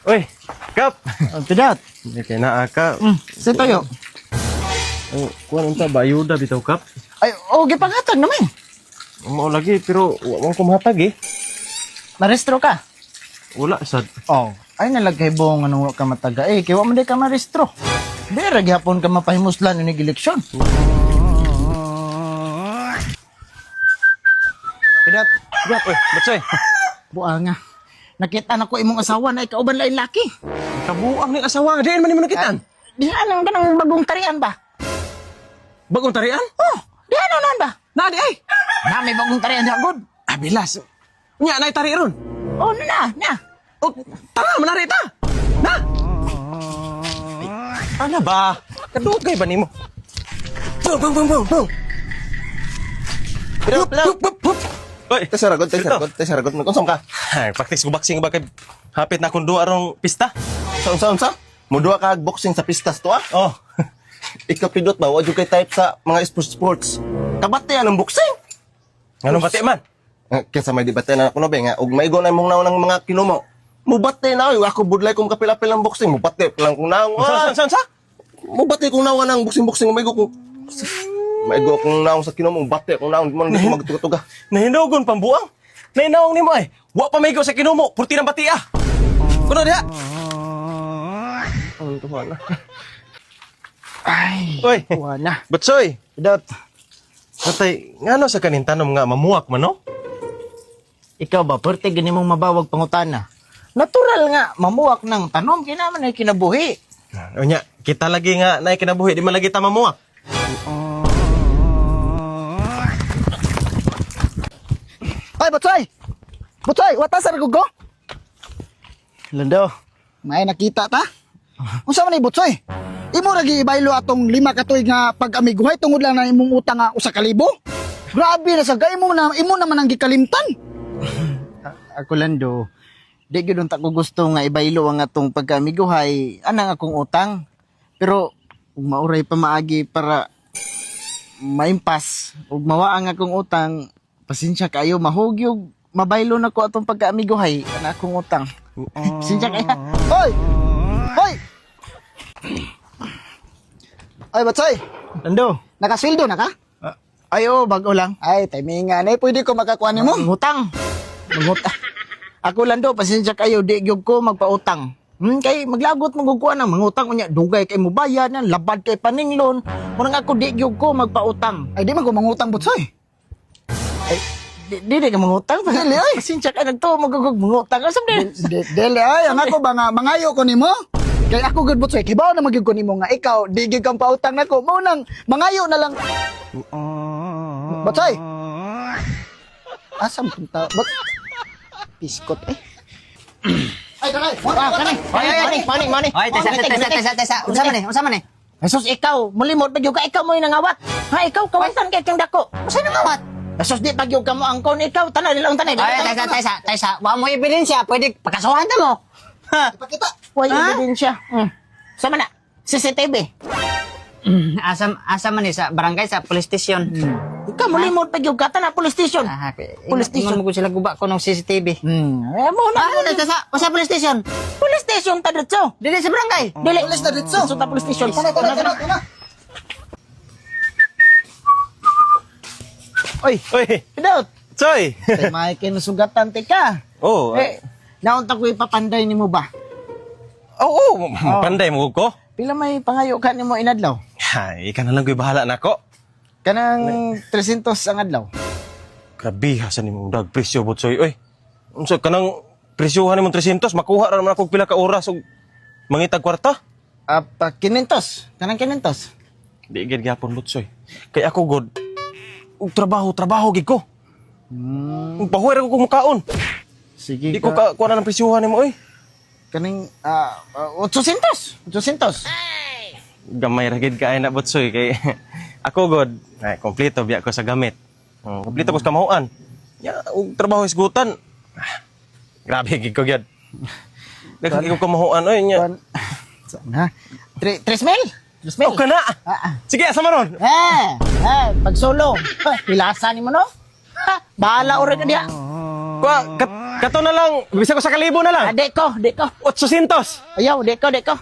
Uy, Kap! Pidat. Hindi kaya naa ka. Sa tayo. Kuha nung bayuda bitaw, Kap. Ay, gipanghatag naman. Mao lagi, pero wala ko mahatag eh. Marestro ka. Wala, sad. Ay nalagay bong ano ka mataga. Kaya mo di ka marestro. Di ra gyapon ka mapahimuslan ni eleksyon. Pidat. Pidat, uy, batsoy. Buanga. Nakita na ko imong asawa na ikauban lain laki. Kabuang ni asawa. Diyan man mo nakitaan. Di anong ganang bagong tarian ba? Bagong tarian? Di ano nan ba? Na, di ay. Na may bagong tarian na good. Bilas. Nya, na tari ron. Na. O, tara, manari ta. Na! Ano ba? Kadugay ba ni mo? Bang! Pidat. Uy, Tesaragot. Kung ka? ay, practice ko boxing ba kay hapit na akong duwa arong pista? Sa? Mudua ka boxing sa pistas to ah? Oh. Ikaw pidot ba? Wadyo kay type sa mga sports. Kabate yan ang boxing. Anong bati man? Kesa may debate na ako no, nga. Ug maigo na mong naon ng mga kinumo. Mubate na, ako budlay kong kapil-apil ng boxing. Mubate lang kung naon. Saan? Mubate kung naon ng boxing. Maigo kong... Maigo kung naon sa kinumo. Mubate kung naon. Di mo nang magtuga-tuga. Nahinugon pambuang. Nahinawang ni mo eh. Wa pa may sa kinumo. Purti ng bati ah. Kuno diha. Ang tuhan na. Ay. Uy. Wala. Batsoy. Pidat. Tatay, ngano sa kanin tanom nga mamuwak man no? Ikaw ba, pwerte gani mong mabawag pangutana? Natural nga, mamuwak ng tanom, kinaman ay kinabuhi. O nya, kita lagi nga na kinabuhi, di man lagi ta mamuwak. Ay, Butsoy, wata sa ragugo? Lando, may nakita ta? Unsa man ni Butsoy? Imo ragi ibaylo atong 5 ka tuig nga pag-amiguhay tungod lang na imong utang nga 1,000. Grabe na sa imo naman ang gikalimtan. Ako Lando, di gyud ta ko gusto nga ibaylo ang atong pag-amiguhay anang akong utang. Pero ug mauray pa maagi para maimpas ug mawa ang akong utang, pasensya kayo mahugyog mabaylo na ko atong pagka-amiguhay ana akong utang. Pasensya kayo. Hoy! Ay, Batsoy! Lando, nakasweldo na ka? Ayo, bago lang. Ay, timingan. Pwede ko makakuha ni mo? Mangutang. Ako Lando, pasensya kayo, di gyud ko magpautang. Kay maglagot magkukuha ng mangutang unya, dugay kay mo bayad yan, labad kay paninglon. Murang ako di gyud ko magpautang. Ay, di man ko mangutang, Batsoy. Ay, di ka mangutang. Dili, ay. Pasensya ka nagto, mangutang. Asam din? Dili, ay. Ang ako ba nga, mangayo ko ni mo? Kaya ako good Butsoy, kibaw na magyud ko nimo nga ikaw di gyud kang pautang nako. Mao nang mangayo na lang. Butsoy. Asam punta. Piskot eh. Ay, dali. Mani. Hoy, tesa. Unsa man eh? Jesus, ikaw, mulimot pagyud ka, ikaw mo nangawat. Ha, ikaw kawantan kay kang dako. Unsa nangawat? Jesus, di pagyud ka mo angkon ikaw, tanay lang tanay. Hoy, tesa. Wa mo ebidensya, pwede pakasuhan ta mo. Ha? Ipakita. Why ebidensya? Sama na. CCTV. Asa man eh, sa barangay, sa police station. Ikaw mulimot pagyud ka tanay police station. Police station mo ko sila guba ko ng CCTV. Mo na. Tesa, sa police station. Police station ta dito. Dili sa barangay. Dili. Police na dito. Sa police station. Tara. Oy, Uy, Pidot. Batsoy. Tay may kinusugatan ti ka. Oh, Naunta ko ipapanday nimo ba? Oo, panday mo ko. Pila may pangayo ka nimo inadlaw? Ay, ika na lang ko'y bahala na ko. Kanang 300 ang adlaw. Grabe, hasan ni mong dag presyo, Batsoy. Uy, unsa kanang presyohan ni mong 300, makuha ra naman ako pila ka oras og mangitag kwarta. Apa 500? Kanang 500? Di gid gyapon, Batsoy. Kay ako god og trabaho gid ko. Pahuwer ako kung makaon. Sige Di ko ka kuha na ng presyuhan nimo oy. Kaning 800. Gamay ra gid kaay na, Batsoy, kay ako god ay kompleto biya ko sa gamit. Kompleto ko sa kamahuan. Ya, og trabaho isgutan. Grabe gid ko gyud. Daghang ko kamahuan oy nya. Sana. 3 mil? 3 mil? Oh kana. Sige, sama ron. Pag solo. Pilasa ni mo no? Bahala ora ka diya. Kuha Kato na lang, bisa ko sa kalibo na lang. Di ko. 800. Ayaw, di ko.